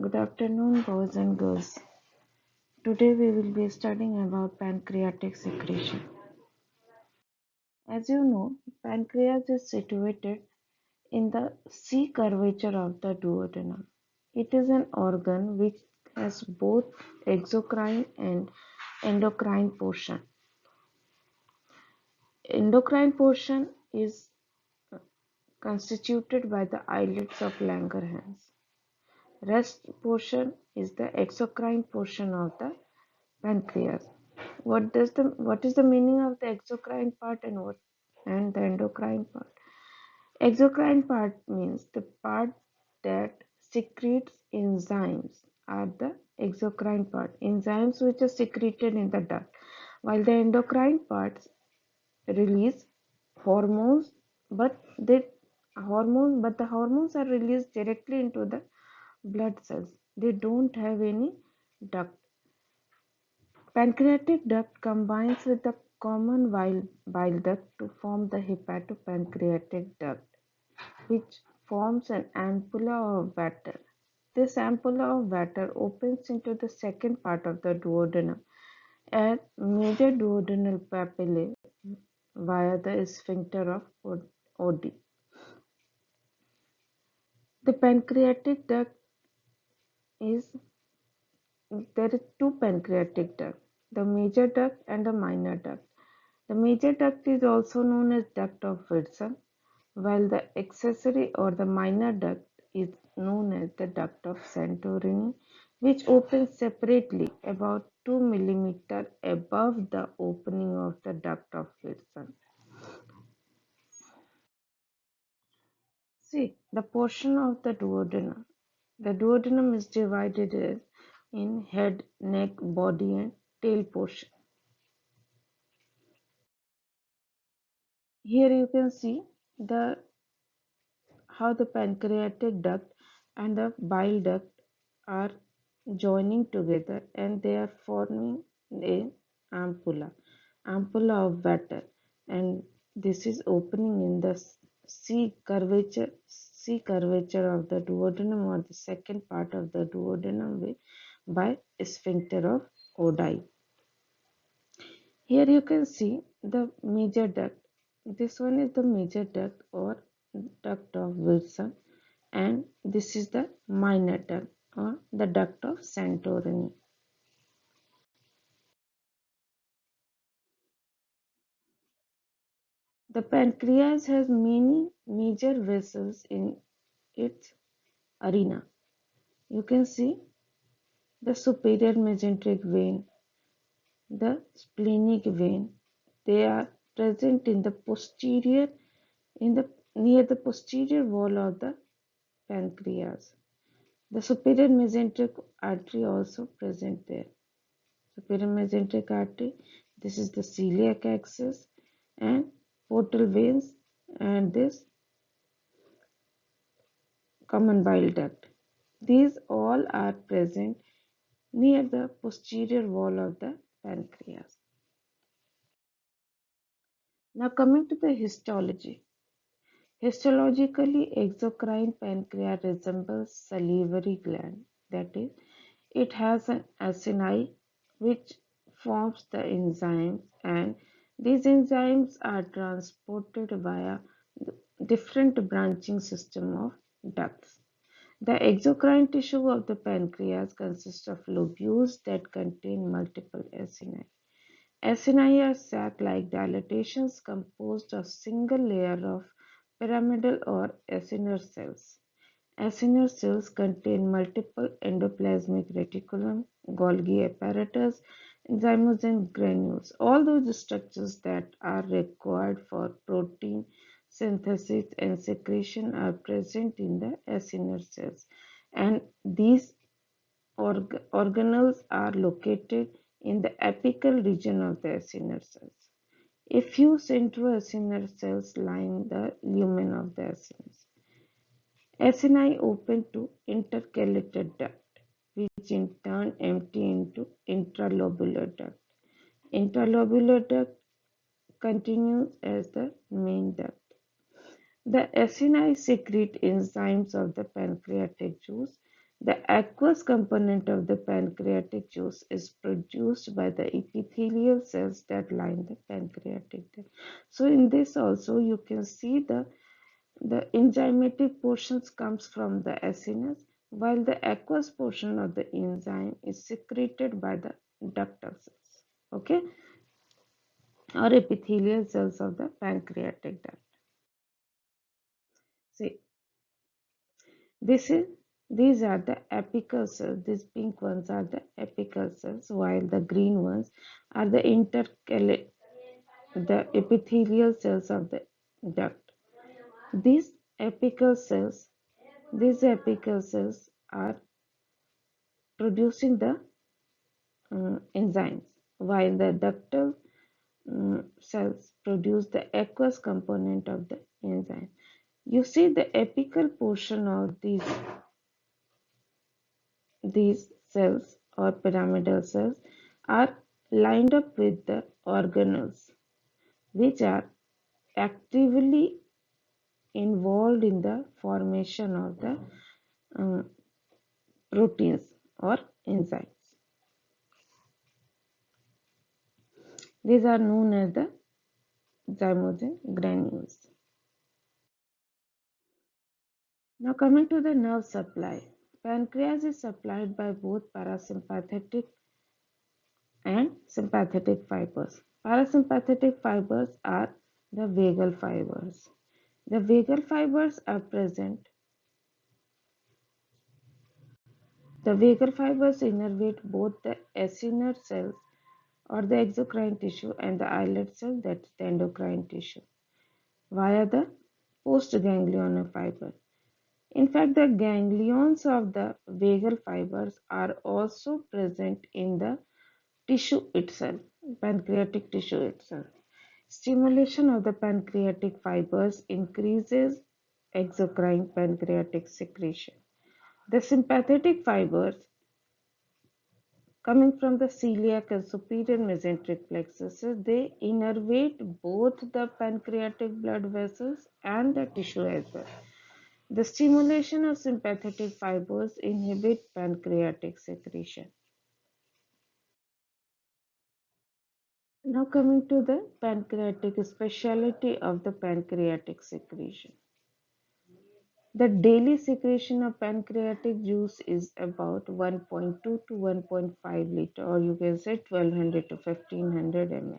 Good afternoon, boys and girls. Today we will be studying about pancreatic secretion. As you know, pancreas is situated in the C curvature of the duodenum. It is an organ which has both exocrine and endocrine portion. Endocrine portion is constituted by the islets of Langerhans. Rest portion is the exocrine portion of the pancreas. What is the meaning of the exocrine part and the endocrine part? Exocrine part means the part that secretes enzymes are the exocrine part. Enzymes which are secreted in the duct, while the endocrine parts release hormones, but the hormones are released directly into the blood cells. They don't have any duct. Pancreatic duct combines with the common bile duct to form the hepatopancreatic duct, which forms an ampulla of water. This ampulla of water opens into the second part of the duodenum and major duodenal papillae via the sphincter of Oddi. The pancreatic duct is there are two pancreatic ducts, the major duct and the minor duct. The major duct is also known as duct of Wilson, while the accessory or the minor duct is known as the duct of Santorini, which opens separately about 2 mm above the opening of the duct of Wilson. See, the portion of the duodenum. The duodenum is divided in head, neck, body, and tail portion. Here you can see the how the pancreatic duct and the bile duct are joining together and they are forming a ampulla of water, and this is opening in the C curvature of the duodenum or the second part of the duodenum by sphincter of Oddi. Here you can see the major duct. This one is the major duct or duct of Wilson, and this is the minor duct or the duct of Santorini. The pancreas has many major vessels in its arena. You can see the superior mesenteric vein, the splenic vein. They are present in the posterior, in the near the posterior wall of the pancreas. The superior mesenteric artery also present there. Superior mesenteric artery. This is the celiac axis and portal veins and this common bile duct. These all are present near the posterior wall of the pancreas. Now coming to the histology. Histologically, exocrine pancreas resembles salivary gland. That is, it has an acini which forms the enzymes, and these enzymes are transported via different branching system of ducts. The exocrine tissue of the pancreas consists of lobules that contain multiple acini. Acini are sac-like dilatations composed of single layer of pyramidal or acinar cells. Acinar cells contain multiple endoplasmic reticulum, Golgi apparatus, enzymes and granules, all those structures that are required for protein synthesis and secretion are present in the acinar cells, and these organelles are located in the apical region of the acinar cells. A few centroacinar cells line the lumen of the acinus. Acini open to intercalated duct, which in turn empty into intralobular duct. Intralobular duct continues as the main duct. The acini secrete enzymes of the pancreatic juice The aqueous component of the pancreatic juice is produced by the epithelial cells that line the pancreatic duct. So in this also you can see the enzymatic portions comes from the acinus, while the aqueous portion of the enzyme is secreted by the ductal cells, okay, or epithelial cells of the pancreatic duct. See, this is these are the apical cells. These pink ones are the apical cells, while the green ones are the the epithelial cells of the duct. These apical cells, these apical cells are producing the enzymes, while the ductal cells produce the aqueous component of the enzyme. You see the apical portion of these cells or pyramidal cells are lined up with the organelles, which are actively involved in the formation of the um, proteins or enzymes. These are known as the zymogen granules. Now coming to the nerve supply. Pancreas is supplied by both parasympathetic and sympathetic fibers. Parasympathetic fibers are the vagal fibers. The vagal fibers are present. The vagal fibers innervate both the acinar cells or the exocrine tissue and the islet cell, that's the endocrine tissue, via the postganglionic fiber. In fact, the ganglions of the vagal fibers are also present in the tissue itself, pancreatic tissue itself. Stimulation of the pancreatic fibers increases exocrine pancreatic secretion. The sympathetic fibers coming from the celiac and superior mesenteric plexuses, they innervate both the pancreatic blood vessels and the tissue as well. The stimulation of sympathetic fibers inhibit pancreatic secretion. Now coming to the pancreatic speciality of the pancreatic secretion. The daily secretion of pancreatic juice is about 1.2 to 1.5 liter, or you can say 1200 to 1500 ml.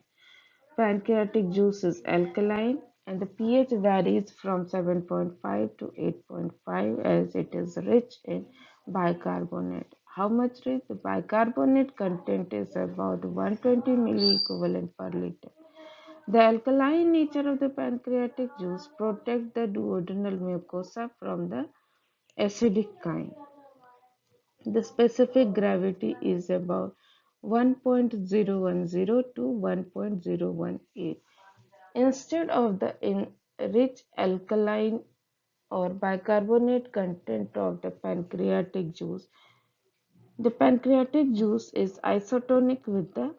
Pancreatic juice is alkaline and the pH varies from 7.5 to 8.5 as it is rich in bicarbonate. How much rich? The bicarbonate content is about 120 milliequivalent per liter. The alkaline nature of the pancreatic juice protects the duodenal mucosa from the acidic kind. The specific gravity is about 1.010 to 1.018. Instead of the rich alkaline or bicarbonate content of the pancreatic juice is isotonic with the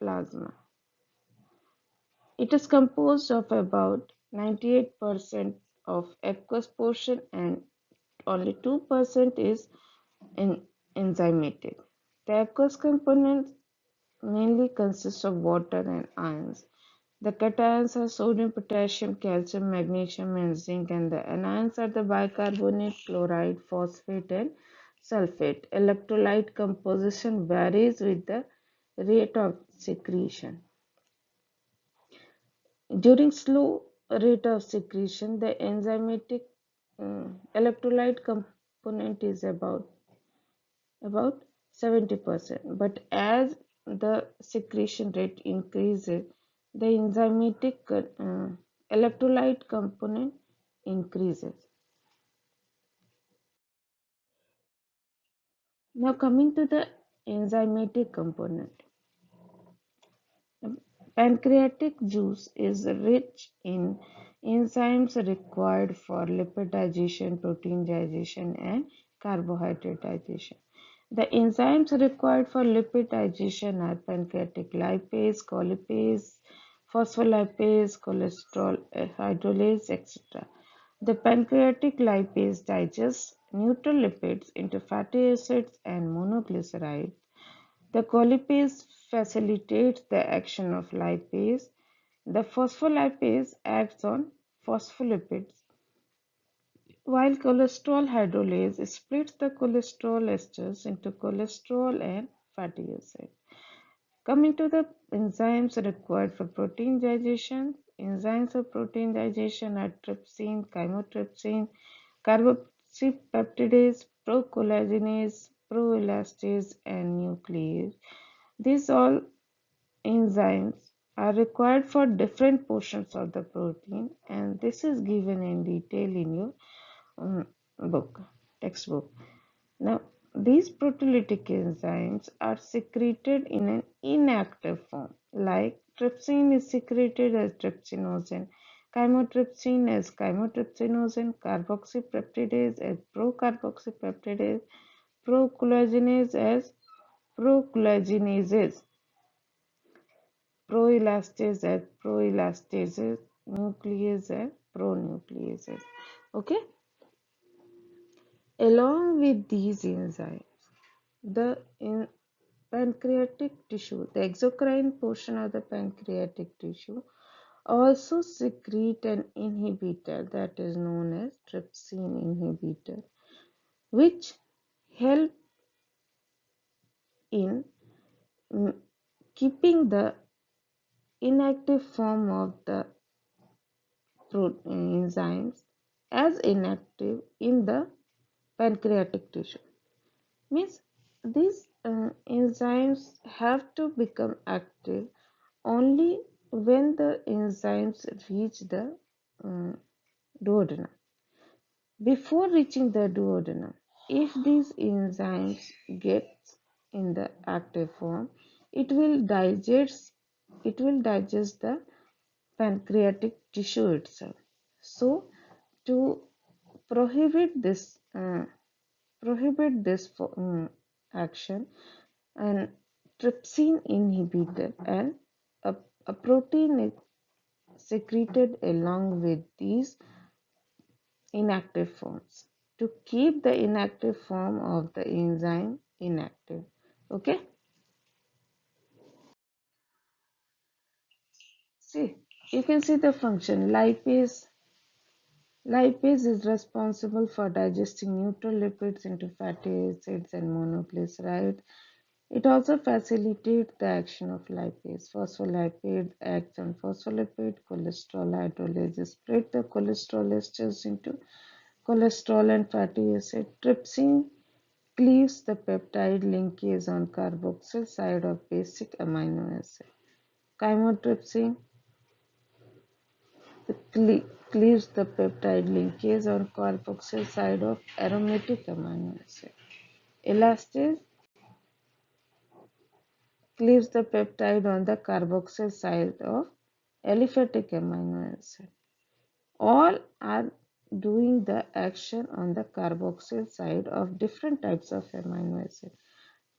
plasma. It is composed of about 98% of aqueous portion and only 2% is enzymatic. The aqueous components mainly consist of water and ions. The cations are sodium, potassium, calcium, magnesium, and zinc, and the anions are the bicarbonate, chloride, phosphate, and sulfate. Electrolyte composition varies with the rate of secretion. During slow rate of secretion, the enzymatic electrolyte component is about 70%. But as the secretion rate increases, the enzymatic electrolyte component increases. Now coming to the enzymatic component. Pancreatic juice is rich in enzymes required for lipid digestion, protein digestion, and carbohydrate digestion. The enzymes required for lipid digestion are pancreatic lipase, colipase, phospholipase, cholesterol hydrolase, etc. The pancreatic lipase digests neutral lipids into fatty acids and monoglycerides. The colipase facilitates the action of lipase. The phospholipase acts on phospholipids, while cholesterol hydrolase splits the cholesterol esters into cholesterol and fatty acids. Coming to the enzymes required for protein digestion, enzymes for protein digestion are trypsin, chymotrypsin, carboxypeptidase, procollagenase, proelastase, and nuclease. These all enzymes are required for different portions of the protein, and this is given in detail in your um, book, textbook. Now, these proteolytic enzymes are secreted in an inactive form, like trypsin is secreted as trypsinogen, chymotrypsin as chymotrypsinogen, carboxypeptidase as procarboxypeptidase, procollagenase as procollaginases, proelastase as proelastases, nuclease as pronucleases. Okay, along with these enzymes, the pancreatic tissue, the exocrine portion of the pancreatic tissue, also secrete an inhibitor that is known as trypsin inhibitor, which help in mm, keeping the inactive form of the enzymes as inactive in the pancreatic tissue. Means these enzymes have to become active only when the enzymes reach the um, duodenum. Before reaching the duodenum, if these enzymes get in the active form, it will digest the pancreatic tissue itself. So to prohibit this action, and trypsin inhibitor and a protein is secreted along with these inactive forms to keep the inactive form of the enzyme inactive. Okay, see, you can see the function. Lipase is responsible for digesting neutral lipids into fatty acids and monoglycerides. It also facilitates the action of lipase. Phospholipid acts on phospholipid. Cholesterol hydrolase split the cholesterol esters into cholesterol and fatty acid. Trypsin cleaves the peptide linkase on carboxyl side of basic amino acid. Chymotrypsin cleaves the peptide linkase on carboxyl side of aromatic amino acid. Elastase cleaves the peptide on the carboxyl side of aliphatic amino acid. All are doing the action on the carboxyl side of different types of amino acid.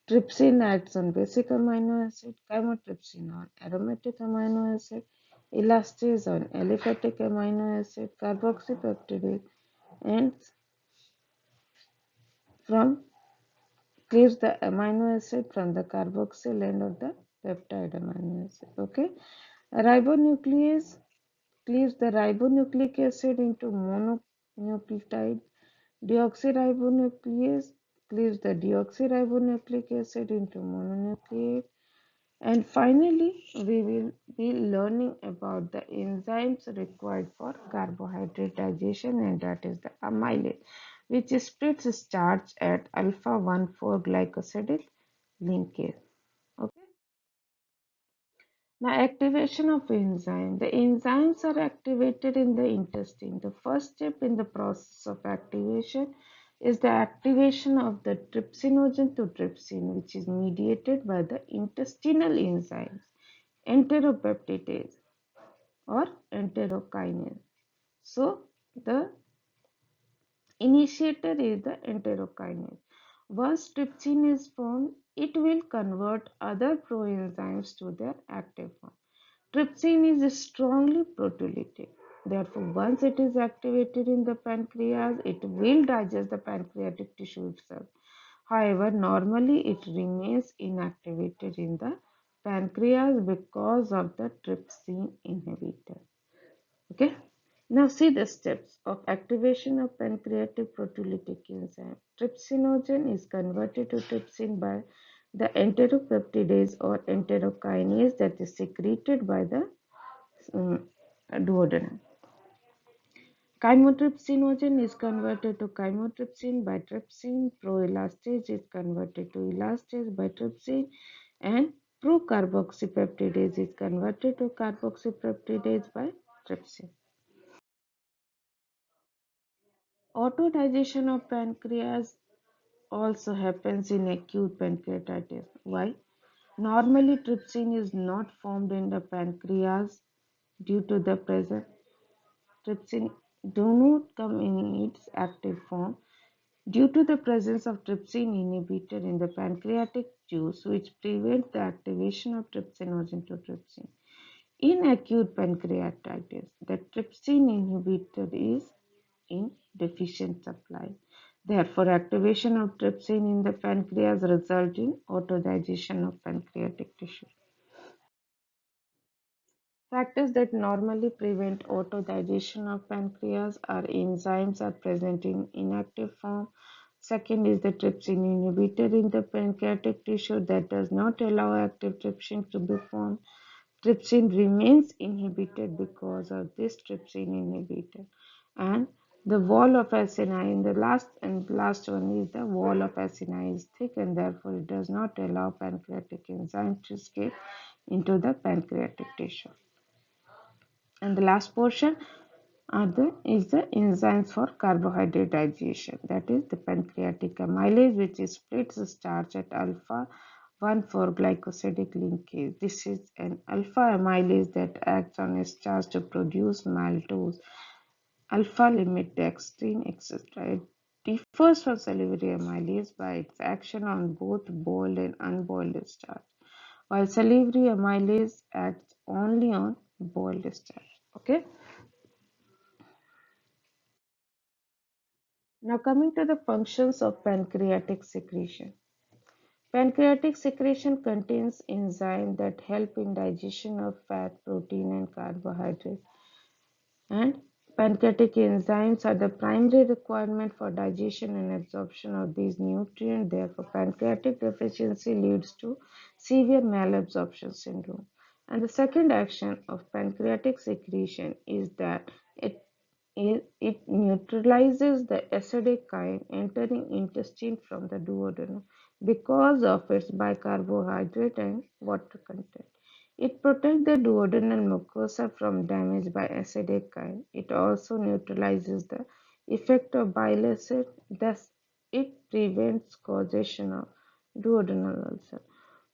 Trypsin acts on basic amino acid, chymotrypsin on aromatic amino acid, elastase on aliphatic amino acid, carboxypeptidase, and from cleaves the amino acid from the carboxyl end of the peptide amino acid. Okay, ribonuclease cleaves the ribonucleic acid into mononucleotide. Deoxyribonuclease cleaves the deoxyribonucleic acid into mononucleate. And finally, we will be learning about the enzymes required for carbohydrate digestion, and that is the amylase, which splits starch at alpha 1,4 glycosidyl linkase. Okay. Now, activation of enzyme. The enzymes are activated in the intestine. The first step in the process of activation is the activation of the trypsinogen to trypsin, which is mediated by the intestinal enzymes, enteropeptidase or enterokinase. So, the initiator is the enterokinase. Once trypsin is formed, it will convert other proenzymes to their active form. Trypsin is strongly proteolytic, Therefore, once it is activated in the pancreas, it will digest the pancreatic tissue itself. However, normally it remains inactivated in the pancreas because of the trypsin inhibitor. Okay. Now see the steps of activation of pancreatic proteolytic enzyme. Trypsinogen is converted to trypsin by the enteropeptidase or enterokinase that is secreted by the duodenum. Chymotrypsinogen is converted to chymotrypsin by trypsin. Proelastase is converted to elastase by trypsin, and procarboxypeptidase is converted to carboxypeptidase by trypsin. Autodigestion of pancreas also happens in acute pancreatitis. Why? Normally, trypsin is not formed in the pancreas due to the presence. Trypsin do not come in its active form due to the presence of trypsin inhibitor in the pancreatic juice, which prevents the activation of trypsinogen to trypsin. In acute pancreatitis, the trypsin inhibitor is in deficient supply. Therefore, activation of trypsin in the pancreas results in autodigestion of pancreatic tissue. Factors that normally prevent autodigestion of pancreas are enzymes are present in inactive form. Second is the trypsin inhibitor in the pancreatic tissue that does not allow active trypsin to be formed. Trypsin remains inhibited because of this trypsin inhibitor. And the wall of acini in the last one is the wall of acini is thick and therefore it does not allow pancreatic enzyme to escape into the pancreatic tissue. And the last portion is the enzymes for carbohydrate digestion. That is the pancreatic amylase, which splits the starch at alpha 1 for glycosidic linkage. This is an alpha amylase that acts on a starch to produce maltose, alpha limit dextrin, etc. It differs from salivary amylase by its action on both boiled and unboiled starch, while salivary amylase acts only on boiled starch. Okay. Now coming to the functions of pancreatic secretion. Pancreatic secretion contains enzymes that help in digestion of fat, protein and carbohydrate. And pancreatic enzymes are the primary requirement for digestion and absorption of these nutrients. Therefore, pancreatic deficiency leads to severe malabsorption syndrome. And the second action of pancreatic secretion is that it neutralizes the acidic kind entering intestine from the duodenum because of its bicarbohydrate and water content. It protects the duodenal mucosa from damage by acidic kind. It also neutralizes the effect of bile acid, thus it prevents causation of duodenal ulcer.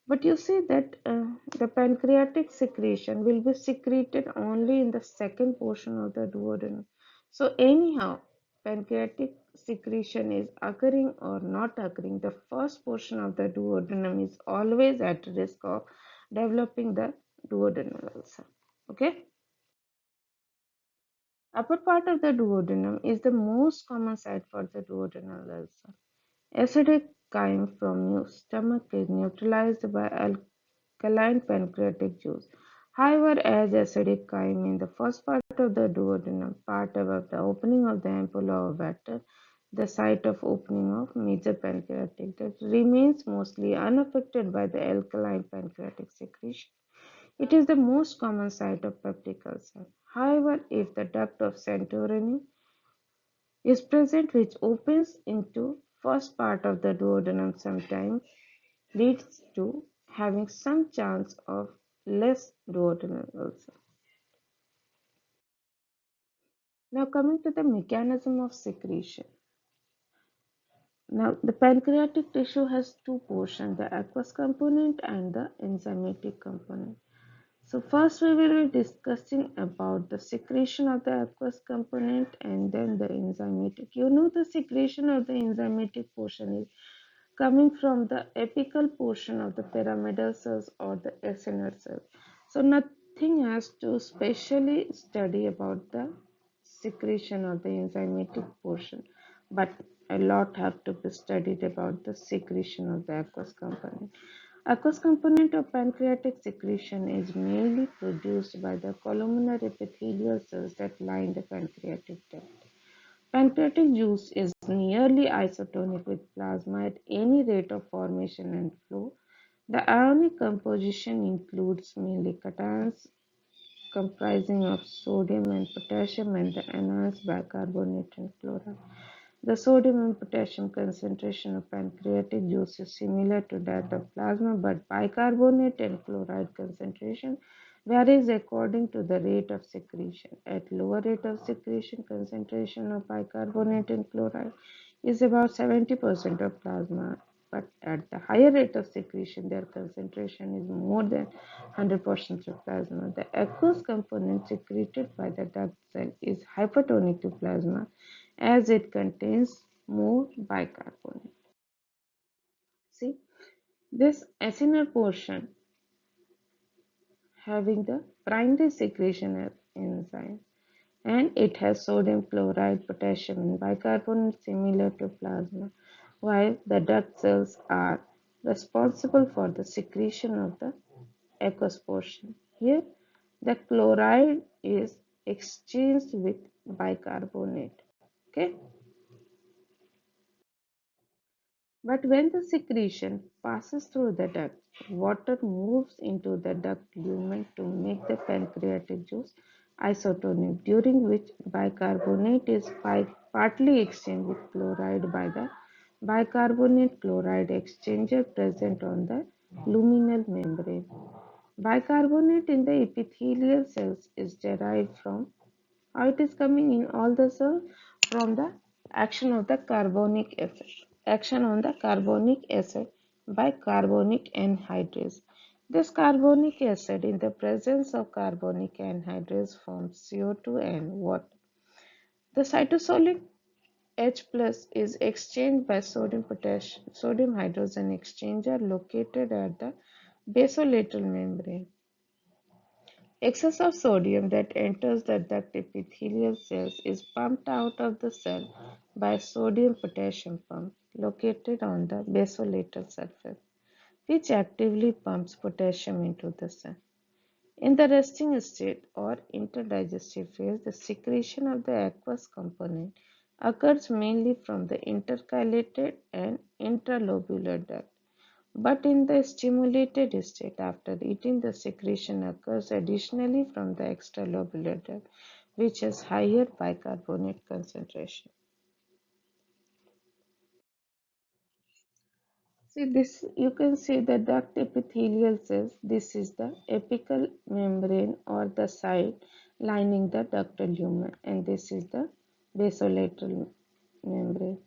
But you see that the pancreatic secretion will be secreted only in the second portion of the duodenum. So anyhow, pancreatic secretion is occurring or not occurring, the first portion of the duodenum is always at risk of developing the duodenal ulcer. Okay. Upper part of the duodenum is the most common site for the duodenal ulcer. Acidic chyme from your stomach is neutralized by alkaline pancreatic juice. However, as acidic chyme in the first part of the duodenum, part above the opening of the ampulla of Vater, the site of opening of major pancreatic duct remains mostly unaffected by the alkaline pancreatic secretion. It is the most common site of peptic ulcer. However, if the duct of Santorini is present which opens into first part of the duodenum sometimes leads to having some chance of less duodenal ulcer. Now coming to the mechanism of secretion. Now the pancreatic tissue has two portions, the aqueous component and the enzymatic component. So first we will be discussing about the secretion of the aqueous component and then the enzymatic. You know the secretion of the enzymatic portion is coming from the apical portion of the pyramidal cells or the acinar cells. So thing has to specially study about the secretion of the enzymatic portion, but a lot have to be studied about the secretion of the aqueous component. Aqueous component of pancreatic secretion is mainly produced by the columnar epithelial cells that line the pancreatic duct. Pancreatic juice is nearly isotonic with plasma at any rate of formation and flow. The ionic composition includes mainly cations comprising of sodium and potassium and the anions bicarbonate and chloride. The sodium and potassium concentration of pancreatic juice is similar to that of plasma, but bicarbonate and chloride concentration varies according to the rate of secretion. At lower rate of secretion, concentration of bicarbonate and chloride is about 70% of plasma, but at the higher rate of secretion, their concentration is more than 100% of plasma. The aqueous component secreted by the duct cell is hypertonic to plasma as it contains more bicarbonate. See, this acinar portion having the primary secretion enzyme and it has sodium chloride, potassium and bicarbonate similar to plasma, while the duct cells are responsible for the secretion of the aqueous portion. Here, the chloride is exchanged with bicarbonate. Okay. But when the secretion passes through the duct, water moves into the duct lumen to make the pancreatic juice isotonic, during which bicarbonate is partly exchanged with chloride by the bicarbonate chloride exchanger present on the luminal membrane. Bicarbonate in the epithelial cells is derived from how it is coming in all the cells from the action of the carbonic acid. Action on the carbonic acid by carbonic anhydrase. This carbonic acid in the presence of carbonic anhydrase forms CO2 and water. The cytosolic H plus is exchanged by sodium potassium sodium hydrogen exchanger located at the basolateral membrane. Excess of sodium that enters the duct epithelial cells is pumped out of the cell by sodium-potassium pump located on the basolateral surface, which actively pumps potassium into the cell. In the resting state or interdigestive phase, the secretion of the aqueous component occurs mainly from the intercalated and intralobular duct. But in the stimulated state, after eating, the secretion occurs additionally from the extralobular duct, which has higher bicarbonate concentration. See this, you can see the duct epithelial cells. This is the apical membrane or the side lining the ductal lumen, and this is the basolateral membrane.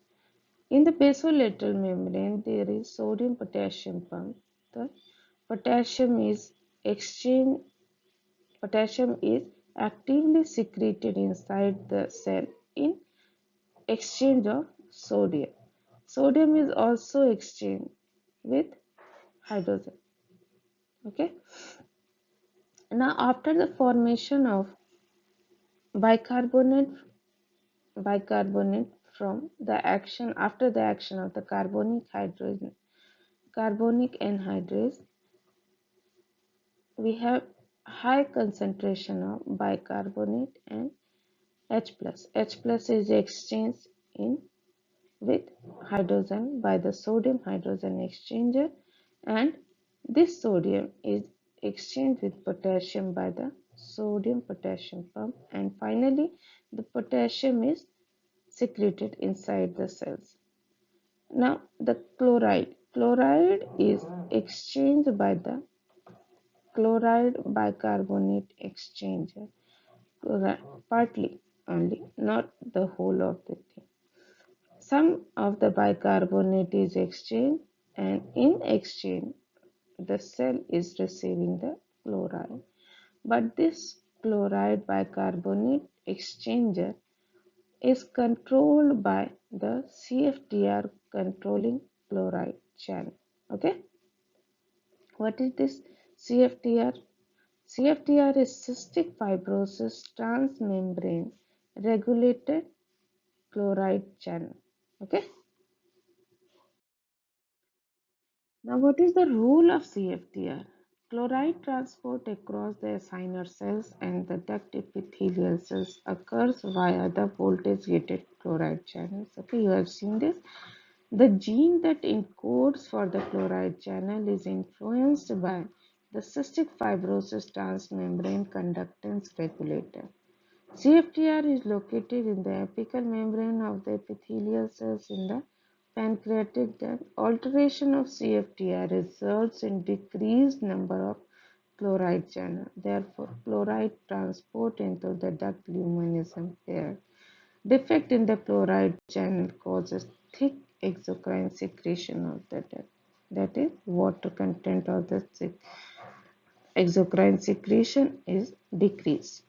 In the basolateral membrane, there is sodium-potassium pump. The potassium is exchanged Potassium is actively secreted inside the cell in exchange of sodium. Sodium is also exchanged with hydrogen. Okay. Now, after the formation of bicarbonate, bicarbonate from the action after the action of the carbonic anhydrase, we have high concentration of bicarbonate and H plus. H plus is exchanged in with hydrogen by the sodium hydrogen exchanger, and this sodium is exchanged with potassium by the sodium potassium pump, and finally the potassium is secreted inside the cells. Now the chloride is exchanged by the chloride bicarbonate exchanger, partly only, not the whole of the thing. Some of the bicarbonate is exchanged, and in exchange the cell is receiving the chloride. But this chloride bicarbonate exchanger is controlled by the CFTR controlling chloride channel. Okay, what is this CFTR? CFTR is cystic fibrosis transmembrane regulated chloride channel. Okay. Now, what is the role of CFTR? Chloride transport across the acinar cells and the duct epithelial cells occurs via the voltage-gated chloride channels. Okay, you have seen this. The gene that encodes for the chloride channel is influenced by the cystic fibrosis transmembrane conductance regulator. CFTR is located in the apical membrane of the epithelial cells in the pancreatic duct. Alteration of CFTR results in decreased number of chloride channels. Therefore, chloride transport into the duct lumen is impaired. Defect in the chloride channel causes thick exocrine secretion of the duct. That is, water content of the exocrine secretion is decreased.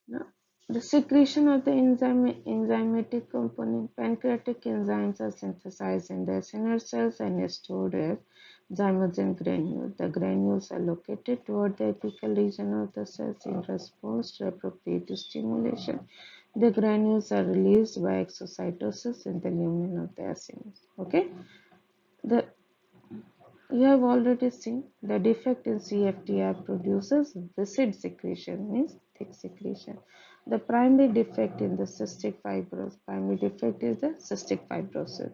Now, the secretion of the enzymatic component, pancreatic enzymes are synthesized in the acinar cells and stored as zymogen granules. The granules are located toward the apical region of the cells in response to appropriate stimulation. The granules are released by exocytosis in the lumen of the acinar. Okay, the you have already seen the defect in CFTR produces viscid secretion, means thick secretion. The primary defect in the primary defect is the cystic fibrosis.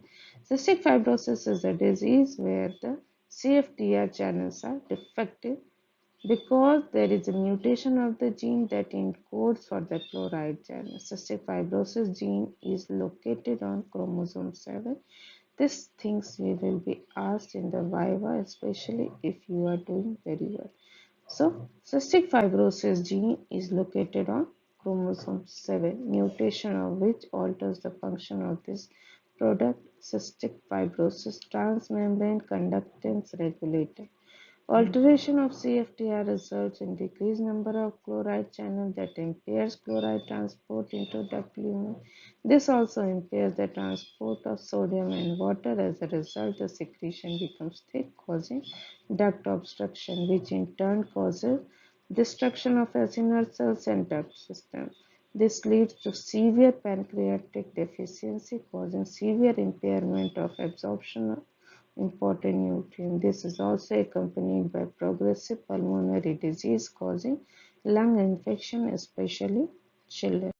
Cystic fibrosis is a disease where the CFTR channels are defective because there is a mutation of the gene that encodes for the chloride channel. Cystic fibrosis gene is located on chromosome 7. These things we will be asked in the Viva, especially if you are doing very well. So, cystic fibrosis gene is located on chromosome 7, mutation of which alters the function of this product, cystic fibrosis transmembrane conductance regulator. Alteration of CFTR results in decreased number of chloride channels that impairs chloride transport into duct lumen. This also impairs the transport of sodium and water. As a result, the secretion becomes thick, causing duct obstruction, which in turn causes destruction of acinar cells and duct system. This leads to severe pancreatic deficiency, causing severe impairment of absorption important nutrient. This is also accompanied by progressive pulmonary disease causing lung infection, especially children.